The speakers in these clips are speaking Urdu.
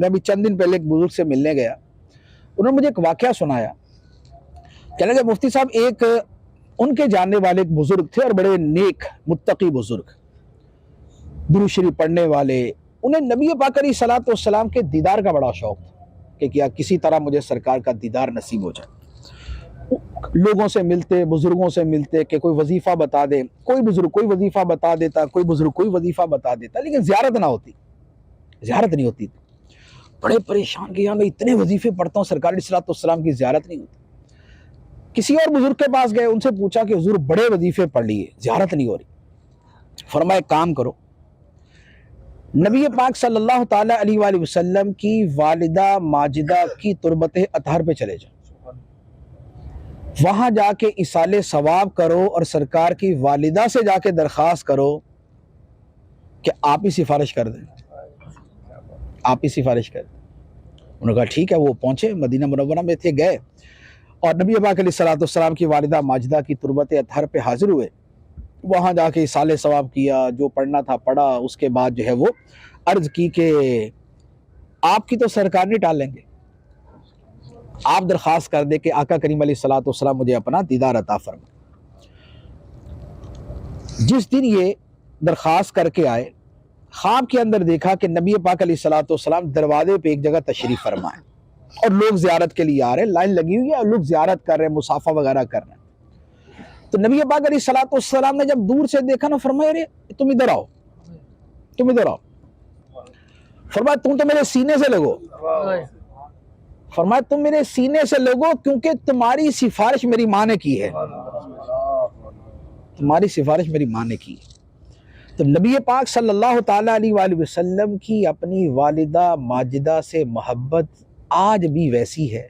میں ابھی چند دن پہلے ایک بزرگ سے ملنے گیا، انہوں نے مجھے ایک واقعہ سنایا۔ کہنے لگے مفتی صاحب ایک ان کے جاننے والے ایک بزرگ تھے اور بڑے نیک متقی بزرگ، درود شریف پڑھنے والے، انہیں نبی پاک علیہ الصلوۃ والسلام کے دیدار کا بڑا شوق تھا کہ کیا کسی طرح مجھے سرکار کا دیدار نصیب ہو جائے۔ لوگوں سے ملتے، بزرگوں سے ملتے کہ کوئی وظیفہ بتا دے، کوئی بزرگ کوئی وظیفہ بتا دیتا، کوئی بزرگ کوئی وظیفہ بتا دیتا، لیکن زیارت نہ ہوتی، زیارت نہیں ہوتی۔ بڑے پریشان کہ یہاں میں اتنے وظیفے پڑھتا ہوں، سرکار علیہ الصلوۃ والسلام کی زیارت نہیں ہوتی۔ کسی اور بزرگ کے پاس گئے، ان سے پوچھا کہ حضور بڑے وظیفے پڑھ لیے، زیارت نہیں ہو رہی۔ فرمایا ایک کام کرو، نبی پاک صلی اللہ تعالی علیہ وآلہ وسلم کی والدہ ماجدہ کی تربت اطہر پہ چلے جاؤ، وہاں جا کے ایصال ثواب کرو اور سرکار کی والدہ سے جا کے درخواست کرو کہ آپ ہی سفارش کر دیں، آپ ہی سفارش کر دیں۔ انہوں نے کہا ٹھیک ہے۔ وہ پہنچے، مدینہ منورہ میں تھے، گئے اور نبی پاک علیہ الصلوۃ والسلام کی والدہ ماجدہ کی تربت اطہر پہ حاضر ہوئے، وہاں جا کے ایصال ثواب کیا، جو پڑھنا تھا پڑھا۔ اس کے بعد جو ہے وہ عرض کی کہ آپ کی تو سرکار نہیں ٹالیں گے، آپ درخواست کر دے کہ آقا کریم علیہ الصلوۃ والسلام مجھے اپنا دیدار عطا فرمائے۔ جس دن یہ درخواست کر کے آئے، خواب کے اندر دیکھا کہ نبی پاک علیہ الصلوۃ والسلام دروازے پہ ایک جگہ تشریف فرمائے اور لوگ زیارت کے لیے آ رہے ہیں، لائن لگی ہوئی ہے اور لوگ زیارت کر رہے ہیں، مصافحہ وغیرہ کر رہے ہیں۔ تو نبی پاک علیہ الصلوۃ والسلام نے جب دور سے دیکھا نا، فرمایا ارے تم ادھر آؤ، تم ادھر آؤ۔ فرمایا تم تو میرے سینے سے لگو، فرمایا تم میرے سینے سے لگو کیونکہ تمہاری سفارش میری ماں نے کی ہے، تمہاری سفارش میری ماں نے کی ہے۔ تو نبی پاک صلی اللہ تعالی علیہ وآلہ وسلم کی اپنی والدہ ماجدہ سے محبت آج بھی ویسی ہے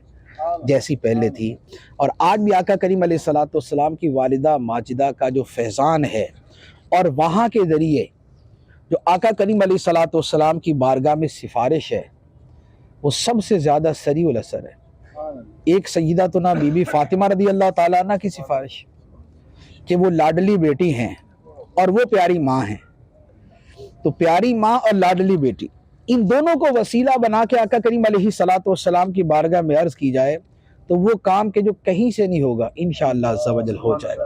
جیسی پہلے تھی، اور آج بھی آقا کریم علیہ الصلوۃ والسلام کی والدہ ماجدہ کا جو فیضان ہے اور وہاں کے ذریعے جو آقا کریم علیہ الصلوۃ والسلام کی بارگاہ میں سفارش ہے، وہ سب سے زیادہ سریع الاثر ہے۔ ایک سیداتنا بی بی فاطمہ رضی اللہ تعالیٰ عنہ کی سفارش کہ وہ لاڈلی بیٹی ہیں اور وہ پیاری ماں ہیں، تو پیاری ماں اور لاڈلی بیٹی، ان دونوں کو وسیلہ بنا کے آقا کریم علیہ الصلوۃ والسلام کی بارگاہ میں عرض کی جائے تو وہ کام کہ جو کہیں سے نہیں ہوگا انشاءاللہ عز و جل ہو جائے گا۔